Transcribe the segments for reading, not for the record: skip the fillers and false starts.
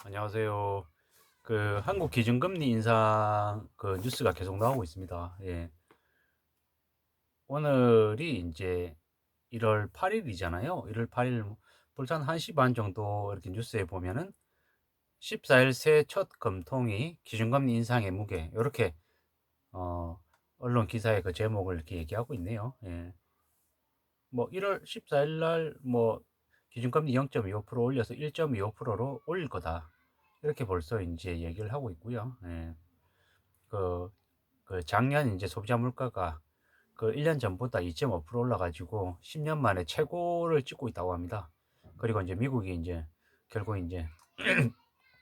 안녕하세요. 한국 기준금리 인상 뉴스가 계속 나오고 있습니다. 예. 오늘이 이제 1월 8일이잖아요. 1월 8일 불산 1시 반 정도 이렇게 뉴스에 보면은 14일 새 첫 금통위 기준금리 인상의 무게 이렇게 어, 언론 기사의 그 제목을 이렇게 얘기하고 있네요. 예. 뭐 1월 14일 날 뭐 기준금리 0.25% 올려서 1.25%로 올릴 거다. 이렇게 벌써 이제 얘기를 하고 있고요. 예. 그, 작년 이제 소비자 물가가 1년 전보다 2.5% 올라가지고 10년 만에 최고를 찍고 있다고 합니다. 그리고 이제 미국이 이제 결국 이제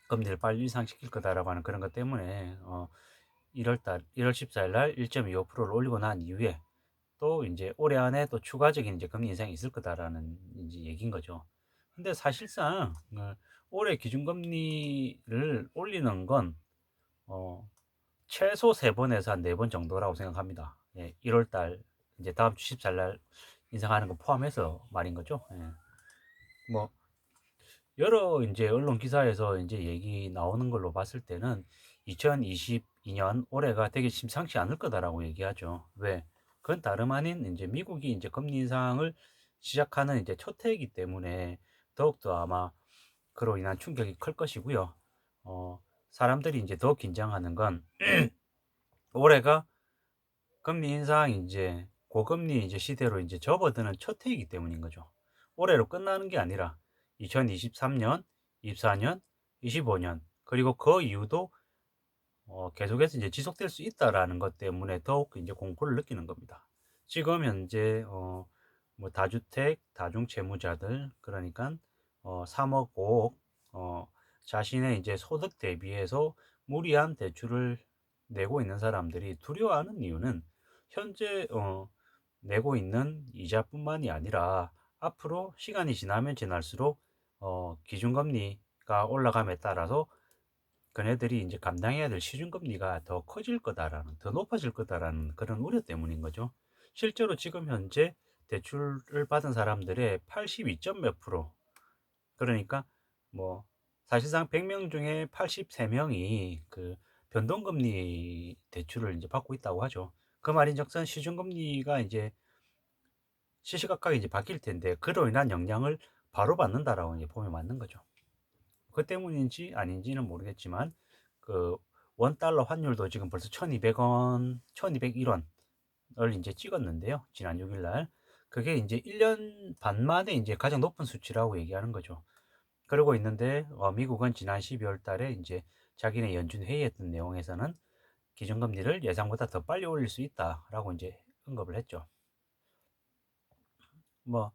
금리를 빨리 인상시킬 거다라고 하는 그런 것 때문에 1월 14일 날 1.25%를 올리고 난 이후에 또 이제 올해 안에 또 추가적인 이제 금리 인상이 있을 거다라는 이제 얘기인 거죠. 근데 사실상 올해 기준금리를 올리는 건 어, 최소 3번에서 한 4번 정도라고 생각합니다. 예, 1월 달, 이제 다음 주 14일 날 인상하는 거 포함해서 말인 거죠. 예. 뭐, 여러 이제 언론 기사에서 이제 얘기 나오는 걸로 봤을 때는 2022년 올해가 되게 심상치 않을 거다라고 얘기하죠. 왜? 그건 다름 아닌 이제 미국이 이제 금리 인상을 시작하는 이제 첫 해이기 때문에 더욱더 아마 그로 인한 충격이 클 것이고요. 사람들이 이제 더 긴장하는 건 올해가 금리 인상 이제 고금리 이제 시대로 이제 접어드는 첫 해이기 때문인 거죠. 올해로 끝나는 게 아니라 2023년, 24년, 25년 그리고 그 이후도 계속해서 이제 지속될 수 있다라는 것 때문에 더욱 이제 공포를 느끼는 겁니다. 지금 현재 뭐 다주택, 다중채무자들 그러니까 3억, 5억 자신의 이제 소득 대비해서 무리한 대출을 내고 있는 사람들이 두려워하는 이유는 현재 내고 있는 이자뿐만이 아니라 앞으로 시간이 지나면 지날수록 기준금리가 올라감에 따라서 그네들이 이제 감당해야 될 시중금리가 더 커질 거다라는, 더 높아질 거다라는 그런 우려 때문인 거죠. 실제로 지금 현재 대출을 받은 사람들의 82점 몇 프로, 그러니까 뭐 사실상 100명 중에 83명이 변동금리 대출을 이제 받고 있다고 하죠. 그 말인즉슨 시중금리가 이제 시시각각에 이제 바뀔 텐데 그로 인한 영향을 바로 받는다라고 이제 보면 맞는 거죠. 그 때문인지 아닌지는 모르겠지만 그 원 달러 환율도 지금 벌써 1200원, 1201원을 이제 찍었는데요. 지난 6일 날. 그게 이제 1년 반 만에 이제 가장 높은 수치라고 얘기하는 거죠. 그러고 있는데 미국은 지난 12월 달에 이제 자기네 연준 회의했던 내용에서는 기준금리를 예상보다 더 빨리 올릴 수 있다라고 이제 언급을 했죠. 뭐,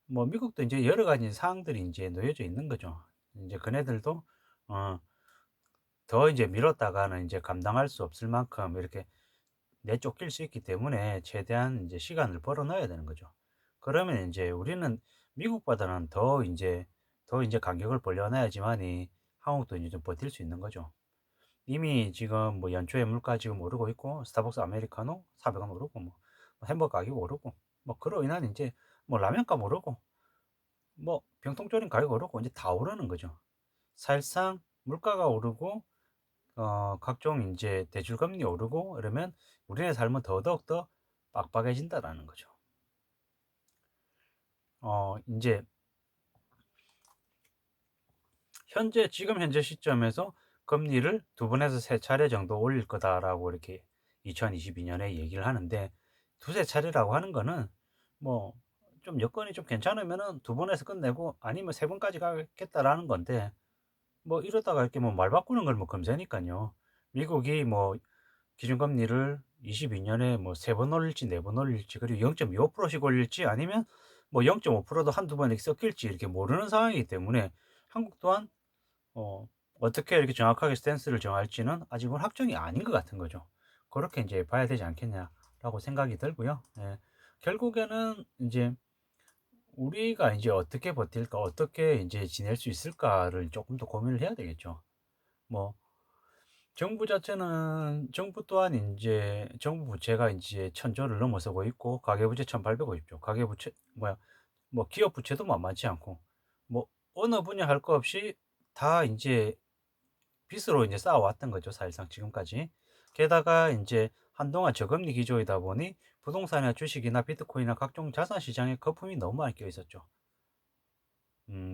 미국도 이제 여러 가지 사항들이 이제 놓여져 있는 거죠. 이제 그네들도 어, 더 이제 미뤘다가는 이제 감당할 수 없을 만큼 이렇게 내쫓길 수 있기 때문에 최대한 이제 시간을 벌어 넣어야 되는 거죠. 그러면 이제 우리는 미국보다는 더 이제 간격을 벌려놔야지만이 한국도 이제 좀 버틸 수 있는 거죠. 이미 지금 뭐 연초에 물가 지금 오르고 있고 스타벅스 아메리카노 400원 오르고 뭐 햄버거 가격 오르고 뭐 그로 인한 이제 뭐 라면값 오르고 뭐 병통조림 가격 오르고 이제 다 오르는 거죠. 사실상 물가가 오르고 각종 이제 대출금리 오르고 이러면 우리의 삶은 더더욱 더 빡빡해진다라는 거죠. 이제 지금 현재 시점에서 금리를 두 번에서 세 차례 정도 올릴 거다라고 이렇게 2022년에 얘기를 하는데 두세 차례라고 하는 거는 뭐 좀 여건이 좀 괜찮으면은 두 번에서 끝내고 아니면 세 번까지 가겠다라는 건데 뭐 이러다가 이렇게 뭐 말 바꾸는 걸 뭐 금세니까요. 미국이 뭐 기준금리를 22년에 뭐 세 번 올릴지 네 번 올릴지 그리고 0.25%씩 올릴지 아니면 뭐 0.5%도 한두 번 이렇게 섞일지 이렇게 모르는 상황이기 때문에 한국 또한 어떻게 이렇게 정확하게 스탠스를 정할지는 아직은 확정이 아닌 것 같은 거죠. 그렇게 이제 봐야 되지 않겠냐라고 생각이 들고요. 예. 결국에는 이제 우리가 이제 어떻게 버틸까, 어떻게 이제 지낼 수 있을까를 조금 더 고민을 해야 되겠죠. 뭐 정부 또한 이제 정부 부채가 이제 1000조를 넘어서고 있고 가계부채 1850조, 가계부채 뭐 기업 부채도 만만치 않고 뭐 어느 분야 할 거 없이 다 이제 빚으로 이제 쌓아왔던 거죠, 사실상 지금까지. 게다가 이제 한동안 저금리 기조이다 보니 부동산이나 주식이나 비트코인이나 각종 자산 시장에 거품이 너무 많이 껴 있었죠.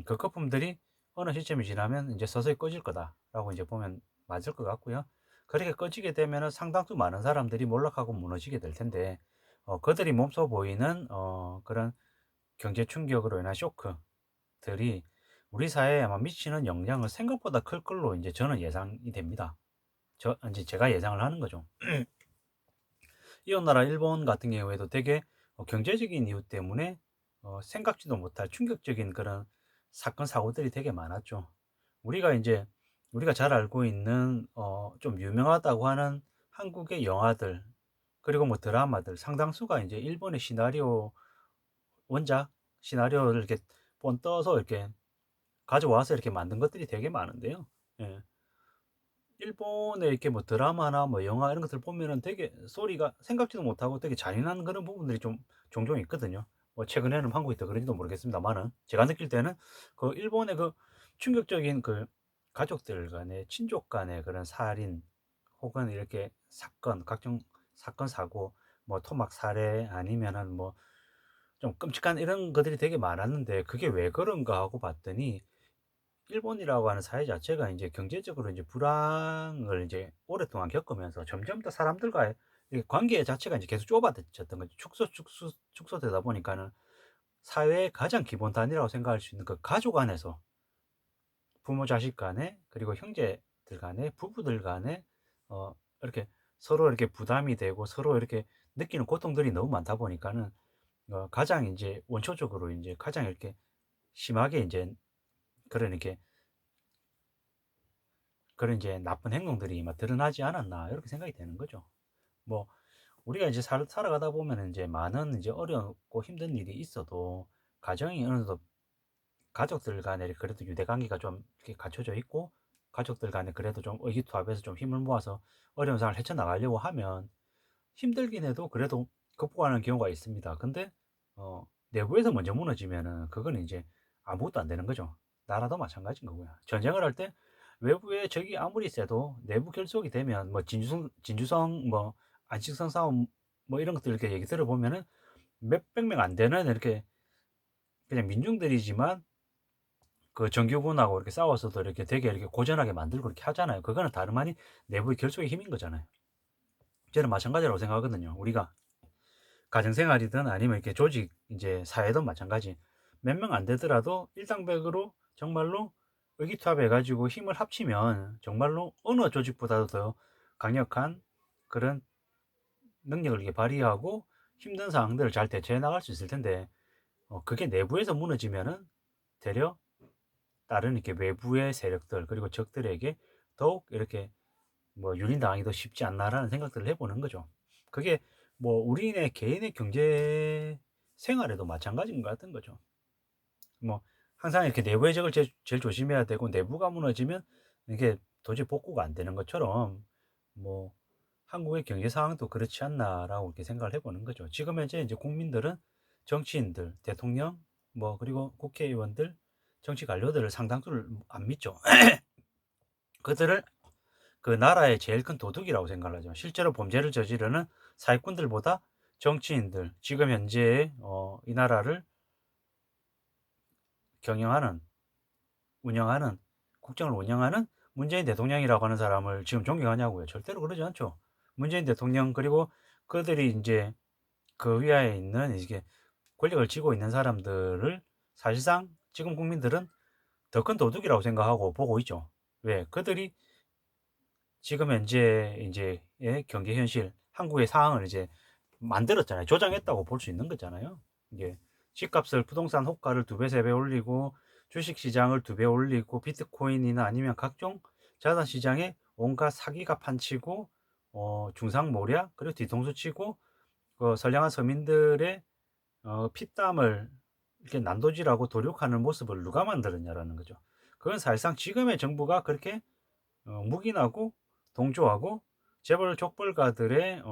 그 거품들이 어느 시점이 지나면 이제 서서히 꺼질 거다라고 이제 보면 맞을 것 같고요. 그렇게 꺼지게 되면은 상당수 많은 사람들이 몰락하고 무너지게 될 텐데, 그들이 몸소 보이는 그런 경제 충격으로 인한 쇼크들이 우리 사회에 아마 미치는 영향은 생각보다 클 걸로 이제 저는 예상이 됩니다. 이제 제가 예상을 하는 거죠. 이웃 나라 일본 같은 경우에도 되게 경제적인 이유 때문에 생각지도 못할 충격적인 그런 사건 사고들이 되게 많았죠. 우리가 이제 우리가 잘 알고 있는 좀 유명하다고 하는 한국의 영화들, 그리고 뭐 드라마들 상당수가 이제 일본의 시나리오, 원작 시나리오를 이렇게 본떠서 이렇게 가져와서 이렇게 만든 것들이 되게 많은데요. 예. 일본의 이렇게 뭐 드라마나 뭐 영화 이런 것들 보면은 되게 소리가 생각지도 못하고 되게 잔인한 그런 부분들이 좀 종종 있거든요. 뭐 최근에는 한국이 더 그런지도 모르겠습니다만은, 제가 느낄 때는 그 일본의 그 충격적인 그 가족들 간의, 친족 간의 그런 살인, 혹은 이렇게 사건, 각종 사건 사고, 뭐 토막 살해, 아니면은 뭐 좀 끔찍한 이런 것들이 되게 많았는데, 그게 왜 그런가 하고 봤더니 일본이라고 하는 사회 자체가 이제 경제적으로 이제 불황을 이제 오랫동안 겪으면서 점점 더 사람들과의 이 관계 자체가 이제 계속 좁아졌던 거죠. 축소되다 보니까는 사회의 가장 기본 단위라고 생각할 수 있는 그 가족 안에서, 부모 자식 간에, 그리고 형제들 간에, 부부들 간에 이렇게 서로 이렇게 부담이 되고 서로 이렇게 느끼는 고통들이 너무 많다 보니까는 가장 이제 원초적으로 이제 가장 이렇게 심하게 이제 그런 이렇게 그런 이제 '나쁜 행동들이 막 드러나지 않았나.' 이렇게 생각이 되는 거죠. 뭐 우리가 이제 살아가다 보면은 제 많은 이제 어렵고 힘든 일이 있어도 가정이 어느 정도, 가족들 간에 그래도 유대 관계가 좀 이렇게 갖춰져 있고, 가족들 간에 그래도 좀 의기투합해서 좀 힘을 모아서 어려운 상황을 헤쳐나가려고 하면 힘들긴 해도 그래도 극복하는 경우가 있습니다. 근데 내부에서 먼저 무너지면은 그거는 이제 아무것도 안 되는 거죠. 나라도 마찬가지인 거고요. 전쟁을 할 때 외부에 적이 아무리 세도 내부 결속이 되면, 뭐 진주성 뭐 안식성 싸움 뭐 이런 것들 이렇게 얘기 들어보면은 몇백 명 안 되는 이렇게 그냥 민중들이지만 그 정규군하고 이렇게 싸워서도 이렇게 되게 이렇게 고전하게 만들고 이렇게 하잖아요. 그거는 다름 아닌 내부의 결속의 힘인 거잖아요. 저는 마찬가지라고 생각하거든요. 우리가 가정생활이든 아니면 이렇게 조직 이제 사회든 마찬가지. 몇 명 안 되더라도 일당백으로 정말로 의기투합해 가지고 힘을 합치면 정말로 어느 조직보다도 더 강력한 그런 능력을 이렇게 발휘하고 힘든 상황들을 잘 대처해 나갈 수 있을 텐데, 그게 내부에서 무너지면은 되려 다른 이렇게 외부의 세력들, 그리고 적들에게 더욱 이렇게 뭐 '유린당하기 도 쉽지 않나.'라는 생각들을 해 보는 거죠. 그게 뭐 우리네 개인의 경제 생활에도 마찬가지인 것 같은 거죠. 뭐 항상 이렇게 내부의 적을 제일 조심해야 되고, 내부가 무너지면 이게 도저히 복구가 안 되는 것처럼, 뭐 '한국의 경제 상황도 그렇지 않나.'라고 이렇게 생각을 해 보는 거죠. 지금 현재 이제 국민들은 정치인들, 대통령, 뭐 그리고 국회의원들, 정치 관료들을 상당수를 안 믿죠. 그들을 그 나라의 제일 큰 도둑이라고 생각을 하죠. 실제로 범죄를 저지르는 사기꾼들보다 정치인들, 지금 현재 이 나라를 경영하는, 운영하는, 국정을 운영하는 문재인 대통령이라고 하는 사람을 지금 존경하냐고요? 절대로 그러지 않죠. 문재인 대통령, 그리고 그들이 이제 그 위하에 있는 이게 권력을 쥐고 있는 사람들을 사실상 지금 국민들은 더 큰 도둑이라고 생각하고 보고 있죠. 왜? 그들이 지금 현재 인제의 경제 현실, 한국의 상황을 이제 만들었잖아요. 조장했다고 볼 수 있는 거잖아요. 이게 집값을, 부동산 호가를 2 배, 3배 올리고, 주식 시장을 2배 올리고, 비트코인이나 아니면 각종 자산 시장에 온갖 사기가 판치고, 중상모략, 그리고 뒤통수 치고, 선량한 서민들의 피땀을 이렇게 난도질하고 도륙하는 모습을 누가 만들었냐라는 거죠. 그건 사실상 지금의 정부가 그렇게 묵인하고 동조하고 재벌 족벌가들의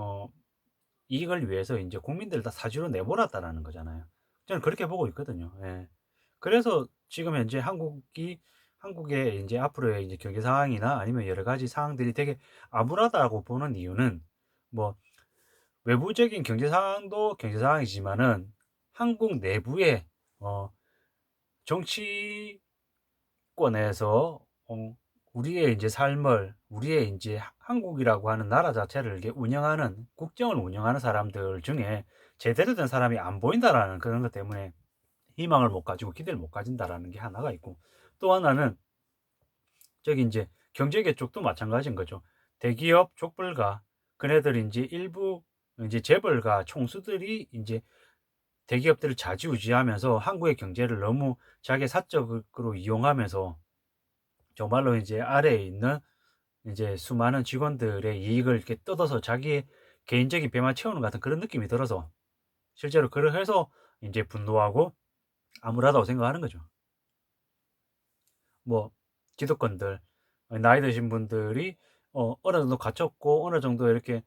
이익을 위해서 이제 국민들을 다 사지로 내몰았다라는 거잖아요. 저는 그렇게 보고 있거든요. 예. 그래서 지금 현재 한국의 이제 앞으로의 이제 경제 상황이나 아니면 여러 가지 상황들이 되게 암울하다고 보는 이유는 뭐 외부적인 경제 상황도 경제 상황이지만은 한국 내부의 어 정치권에서 우리의 이제 삶을 우리의 인제 한국이라고 하는 나라 자체를 이렇게 운영하는 국정을 운영하는 사람들 중에 제대로 된 사람이 안 보인다라는 그런 것 때문에 희망을 못 가지고 기대를 못 가진다라는 게 하나가 있고, 또 하나는 저기 인제 경제계 쪽도 마찬가지인 거죠. 대기업 족벌과 그네들이 인제 일부 인제 재벌과 총수들이 인제 대기업들을 좌지우지하면서 한국의 경제를 너무 자기의 사적으로 이용하면서 정말로 이제 아래에 있는 이제 수많은 직원들의 이익을 이렇게 뜯어서 자기의 개인적인 배만 채우는 것 같은 그런 느낌이 들어서 실제로 그래서 인제 분노하고 암울하다고 생각하는 거죠. 뭐 기득권들, 나이 드신 분들이 어느 정도 갖췄고 어느 정도 이렇게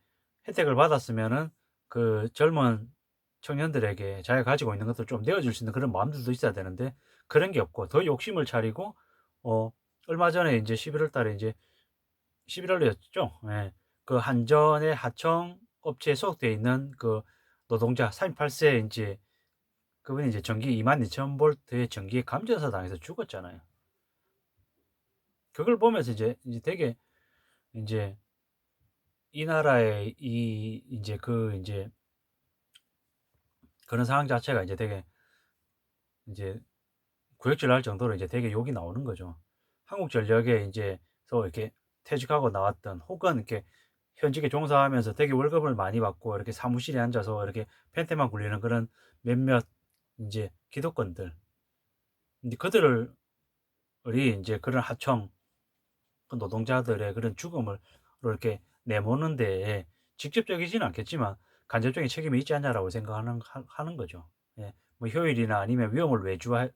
혜택을 받았으면은 그 젊은 청년들에게 자기가 가지고 있는 것들을 좀 내어줄 수 있는 그런 마음들도 있어야 되는데 그런 게 없고 더 욕심을 차리고 어 얼마 전에 인제 11월 달에 인제 11 월이었죠. 예. 그 한전의 하청 업체에 소속돼 있는 그 노동자 38세 인제 그분이 이제 전기 22,000 볼트의 전기에 감전사 당해서 죽었잖아요. 그걸 보면서 이제 되게 인제 이 나라의 이 인제 그 인제 그런 상황 자체가 이제 되게 인제 구역질날 정도로 이제 되게 욕이 나오는 거죠. 한국전력에 인제서 이렇게 퇴직하고 나왔던 혹은 이렇게 현직에 종사하면서 되게 월급을 많이 받고 이렇게 사무실에 앉아서 이렇게 펜트만 굴리는 그런 몇몇 인제 기득권들, 인제 그들을 이 인제 그런 하청 그 노동자들의 그런 죽음을 이렇게 내모는 데에 직접적이지는 않겠지만 '간접적인 책임이 있지 않냐.'라고 생각하는 하는 거죠. 예. 뭐 효율이나 아니면 위험을 외주화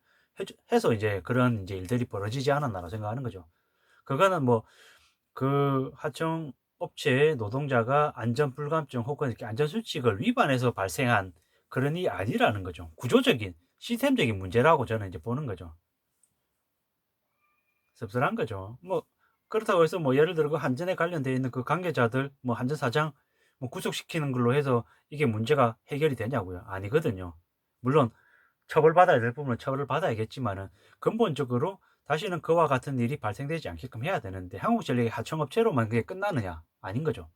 해서 이제 그런 인제 일들이 벌어지지 않았나라고 생각하는 거죠. 그거는 뭐 그 하청 업체의 노동자가 안전 불감증 혹은 이렇게 안전 수칙을 위반해서 발생한 그런 일이 아니라는 거죠. 구조적인 시스템적인 문제라고 저는 이제 보는 거죠. 씁쓸한 거죠. 뭐 그렇다고 해서 뭐 예를 들어 그 한전에 관련되어 있는 그 관계자들 뭐 한전 사장 뭐 구속시키는 걸로 해서 이게 문제가 해결이 되냐고요? 아니거든요. 물론 처벌받아야 될 부분은 처벌을 받아야겠지만은 근본적으로 다시는 그와 같은 일이 발생되지 않게끔 해야 되는데 한국전력이 하청업체로만 그게 끝나느냐? 아닌 거죠.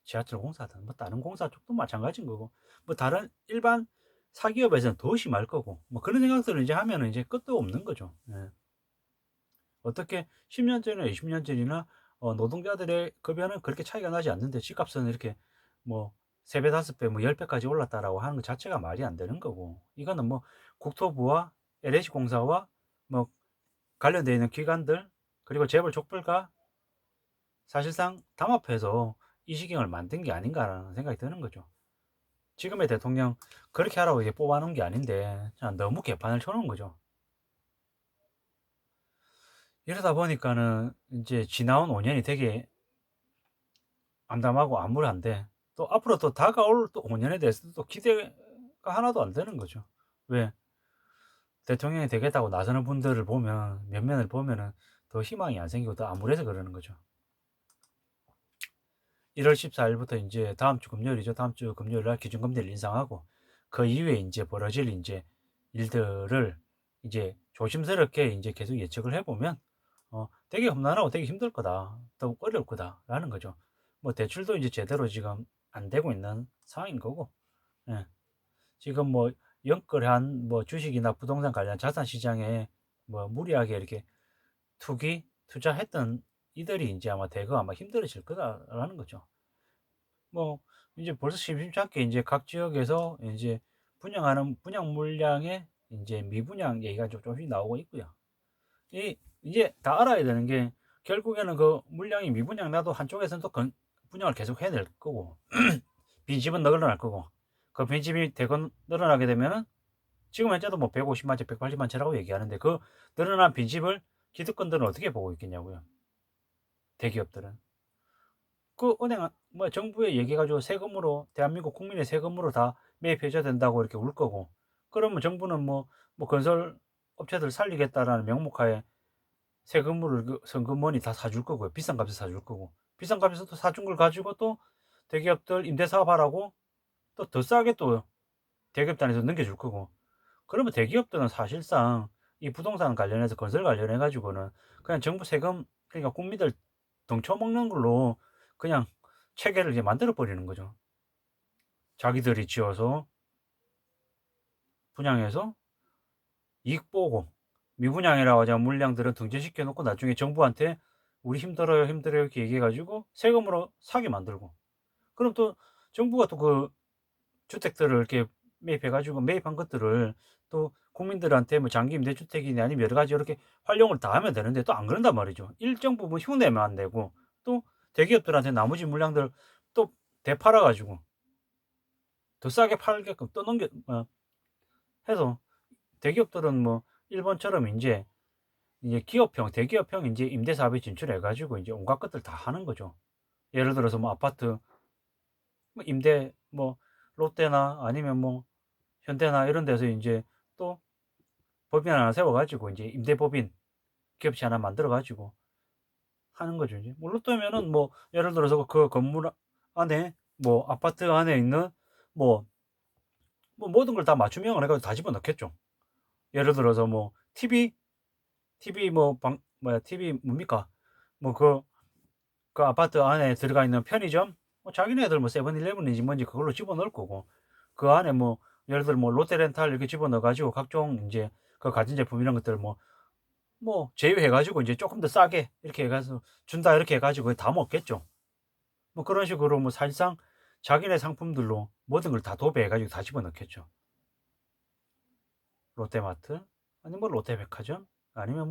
지하철 공사든 뭐 다른 공사 쪽도 마찬가지인 거고 뭐 다른 일반 사기업에서는 더 심할 거고 뭐 그런 생각들을 이제 하면은 이제 끝도 없는 거죠. 예. 어떻게 10년 전이나 20년 전이나 노동자들의 급여는 그렇게 차이가 나지 않는데 집값은 이렇게 뭐 3배 5배 뭐 10 배까지 올랐다라고 하는 것 자체가 말이 안 되는 거고, 이거는 뭐 국토부와 LH공사와 뭐 관련되어 있는 기관들 그리고 재벌 족벌과 사실상 담합해서 이 지경을 만든 게 아닌가라는 생각이 드는 거죠. 지금의 대통령 그렇게 하라고 이게 뽑아 놓은 게 아닌데 그냥 너무 개판을 쳐 놓은 거죠. 이러다 보니까는 인제 지나온 5 년이 되게 암담하고 암울한데 또 앞으로 또 다가올 또 5 년에 대해서도 또 기대가 하나도 안 되는 거죠. 왜? 대통령이 되겠다고 나서는 분들을 보면 면면을 보면은 더 희망이 안 생기고 더 암울해서 그러는 거죠. 1월 14 일부터 인제 다음 주 금요일이죠. 다음 주 금요일 날 기준금리를 인상하고 그 이후에 인제 벌어질 인제 일들을 이제 조심스럽게 인제 계속 예측을 해 보면 '되게 험난하고 되게 힘들 거다. 더욱 어려울 거다.'라는 거죠. 뭐 대출도 이제 제대로 지금 안 되고 있는 상황인 거고, 예. 지금 뭐 연끌한 뭐 주식이나 부동산 관련 자산 시장에 뭐 무리하게 이렇게 투자했던 이들이 인제 아마 대거 아마 힘들어질 거다라는 거죠. 뭐 이제 벌써 심심찮게 인제 각 지역에서 인제 분양하는 분양 물량의 인제 미분양 얘기가 조금씩 나오고 있고요. 이제 다 알아야 되는 게 결국에는 그 물량이 미분양 나도 한쪽에서는 또 분양을 계속 해낼 거고 빈집은 늘어날 거고 그 빈집이 대거 늘어나게 되면은 지금 현재도 뭐 150만 채, 180만 채라고 얘기하는데 그 늘어난 빈집을 기득권들은 어떻게 보고 있겠냐고요, 대기업들은. 그 은행 뭐 정부에 얘기해 가지고 세금으로 대한민국 국민의 세금으로 다 매입해 줘야 된다고 이렇게 울 거고, 그러면 정부는 뭐 건설 업체들 살리겠다라는 명목하에 세금으로 그 선금머니 다 사줄 거고요. 비싼 값에 사줄 거고. 비싼 값에서 또 사준 걸 가지고 또 대기업들 임대사업 하라고 또 더 싸게 또 대기업단에서 넘겨줄 거고. 그러면 대기업들은 사실상 이 부동산 관련해서 건설 관련해 가지고는 그냥 정부 세금, 그러니까 국민들 돈 쳐먹는 걸로 그냥 체계를 이제 만들어 버리는 거죠. 자기들이 지어서 분양해서 이익 보고, 미분양이라고 하자 물량들은 등재시켜 놓고 나중에 정부한테 "우리 힘들어요, 힘들어요." 이렇게 얘기해 가지고 세금으로 사게 만들고, 그럼 또 정부가 또 그 주택들을 이렇게 매입해 가지고 매입한 것들을 또 국민들한테 뭐 장기 임대주택이니 아니면 여러 가지 이렇게 활용을 다 하면 되는데 또 안 그런단 말이죠. 일정 부분 흉내만 안 내고 또 대기업들한테 나머지 물량들 또 되팔아 가지고 더 싸게 팔게끔 또 넘겨 해서, 대기업들은 뭐 일본처럼 인제 이제 기업형, 대기업형 인제 임대 사업에 진출해 가지고 인제 온갖 것들 다 하는 거죠. 예를 들어서 뭐 아파트 뭐 임대, 뭐 롯데나 아니면 뭐 현대나 이런 데서 인제 또 법인 하나 세워 가지고 인제 임대법인 기업체 하나 만들어 가지고 하는 거죠 이제. 뭐 롯데면은 뭐 예를 들어서 그 건물 안에 뭐 아파트 안에 있는 뭐 모든 걸 다 맞춤형을 해 가지고 다 집어넣겠죠. 예를 들어서 뭐 TV 뭐 방 뭐야 TV 뭡니까? 뭐 그 아파트 안에 들어가 있는 편의점, 뭐 자기네들 뭐 세븐일레븐인지 뭔지 그걸로 집어넣을 거고, 그 안에 뭐 예를 들어 뭐 롯데렌탈 이렇게 집어넣어 가지고 각종 인제 그 가전제품 이런 것들 제휴해 가지고 인제 쪼끔 더 싸게 이렇게 해 가서 준다 이렇게 해 가지고 다 먹겠죠. 뭐 그런 식으로 뭐 사실상 자기네 상품들로 모든 걸 다 도배해 가지고 다 집어넣겠죠. 롯데마트 아니면 뭐 롯데백화점 아니면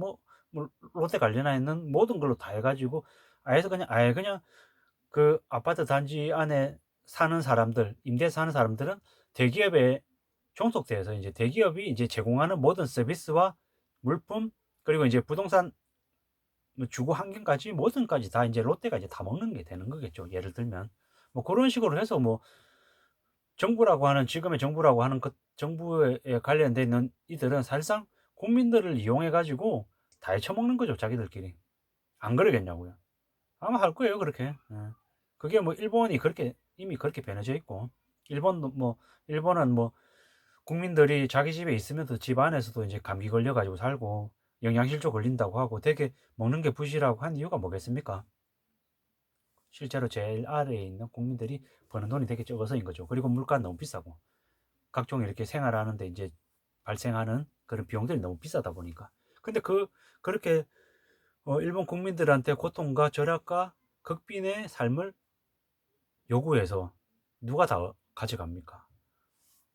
롯데 관련해 있는 모든 걸로 다 해 가지고 아예 그냥 그 아파트 단지 안에 사는 사람들, 임대해서 사는 사람들은 대기업에 종속돼서 인제 대기업이 인제 제공하는 모든 서비스와 물품, 그리고 인제 부동산 뭐 주거 환경까지 모든 까지 다 인제 롯데가 이제 다 먹는 게 되는 거겠죠, 예를 들면. 뭐 고런 식으로 해서 뭐 정부라고 하는, 지금의 정부라고 하는 것, 정부에 관련돼 있는 이들은 사실상 국민들을 이용해 가지고 다 헤쳐먹는 거죠, 자기들끼리. 안 그러겠냐고요. 아마 할 거예요, 그렇게. 예. 그게 뭐 일본이 그렇게 이미 그렇게 변해져 있고, 일본도 뭐 일본은 뭐 국민들이 자기 집에 있으면서 집 안에서도 이제 감기 걸려 가지고 살고 영양실조 걸린다고 하고 되게 먹는 게 부실하고 한 이유가 뭐겠습니까? 실제로 제일 아래에 있는 국민들이 버는 돈이 되게 적어서인 거죠. 그리고 물가는 너무 비싸고 각종 이렇게 생활하는데 이제 발생하는 그런 비용들이 너무 비싸다 보니까. 근데 그렇게 일본 국민들한테 고통과 절약과 극빈의 삶을 요구해서 누가 다 가져갑니까?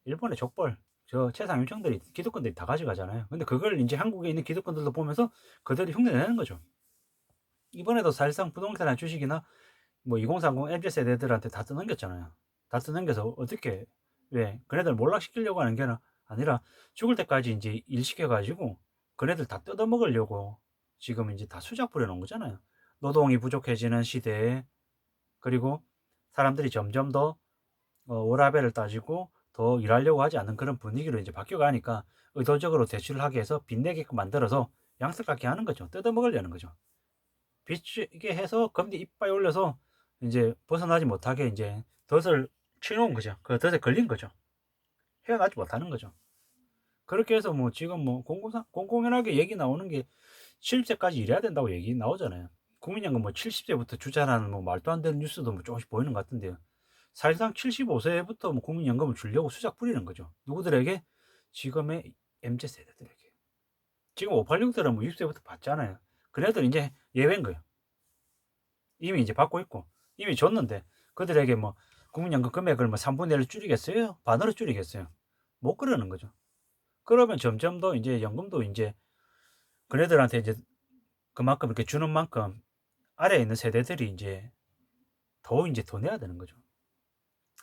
일본의 족벌, 저 최상 위층들이, 기득권들이 다 가져가잖아요. 근데 그걸 인제 한국에 있는 기득권들도 보면서 그들이 흉내내는 거죠. 이번에도 사실상 부동산이나 주식이나 뭐 2030 MZ 세대들한테 다 떠넘겼잖아요. 다 떠넘겨서 어떻게, 왜 그네들 몰락시키려고 하는 게 아니라 죽을 때까지 인제 일 시켜 가지고 그네들 다 뜯어먹으려고 지금 인제 다 수작 부려 놓은 거잖아요. 노동이 부족해지는 시대에, 그리고 사람들이 점점 더 워라밸을 따지고 더 일하려고 하지 않는 그런 분위기로 이제 바뀌어 가니까 의도적으로 대출을 하게 해서 빚내게끔 만들어서 양석같게 하는 거죠. 뜯어먹으려는 거죠. 빚주게 해서 금리 이빠이 올려서 인제 벗어나지 못하게 인제 덫을 치 놓은 거죠. 그 덫에 걸린 거죠. 헤어나지 못하는 거죠. 그렇게 해서 뭐 지금 뭐 공공연하게 얘기 나오는 게 70 세까지 일해야 된다고 얘기 나오잖아요. 국민연금 뭐 70 세부터 주자라는 뭐 말도 안 되는 뉴스도 뭐 조금씩 보이는 것 같은데요. 사실상 75 세부터 뭐 국민연금을 주려고 수작 부리는 거죠. 누구들에게? 지금의 MZ 세대들에게. 지금 586들은 뭐 60 세부터 받잖아요. 그래도 인제 예외인 거예요. 이미 인제 받고 있고 이미 줬는데 그들에게 뭐 국민연금 금액을 뭐 3분의 1로 줄이겠어요? 반으로 줄이겠어요? 못 그러는 거죠. 그러면 점점 더 인제 연금도 인제 그네들한테 이제 그만큼 이렇게 주는 만큼 아래에 있는 세대들이 인제 더 인제 더 내야 되는 거죠.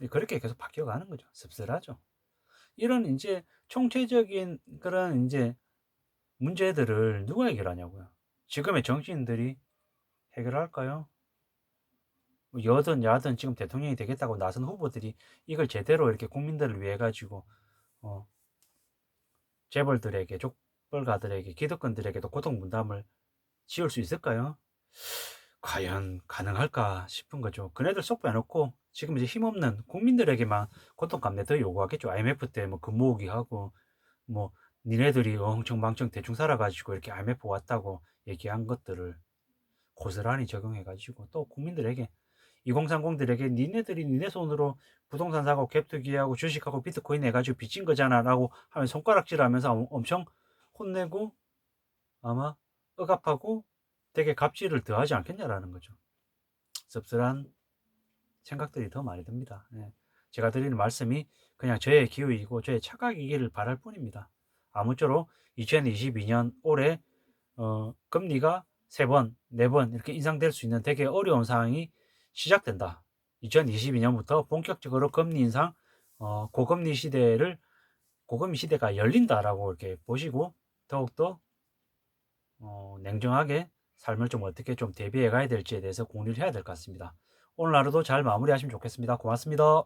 그렇게 계속 바뀌어 가는 거죠. 씁쓸하죠. 이런 인제 총체적인 그런 인제 문제들을 누가 해결하냐고요. 지금의 정치인들이 해결할까요? 뭐 여든 야든 지금 대통령이 되겠다고 나선 후보들이 이걸 제대로 이렇게 국민들을 위해 가지고 어 재벌들에게, 족벌가들에게, 기득권들에게도 고통 분담을 지울 수 있을까요? 과연 가능할까 싶은 거죠. 그네들 쏙 빼놓고 지금 이제 힘없는 국민들에게만 고통감내 더 요구하겠죠. IMF 때 뭐 금모으기 하고 뭐 니네들이 엉청망청 대충 살아가지고 이렇게 IMF 왔다고 얘기한 것들을 고스란히 적용해 가지고 또 국민들에게 2030들에게 "니네들이 니네 손으로 부동산 사고 갭 투기하고 주식하고 비트코인 해 가지고 빚진 거잖아."라고 하면 손가락질하면서 엄청 혼내고 아마 억압하고 되게 갑질을 더 하지 않겠냐라는 거죠. 씁쓸한 생각들이 더 많이 듭니다. 예. 제가 드리는 말씀이 그냥 저의 기호이고 저의 착각이기를 바랄 뿐입니다. 아무쪼록 2022년 올해 금리가 3번, 4번 이렇게 인상될 수 있는 되게 어려운 상황이 시작된다. 2022년부터 본격적으로 금리 인상, 고금리 시대를 고금리 시대가 열린다라고 이렇게 보시고 더욱더 냉정하게 삶을 좀 어떻게 좀 대비해 가야 될지에 대해서 공유를 해야 될 것 같습니다. 오늘 하루도 잘 마무리하시면 좋겠습니다. 고맙습니다.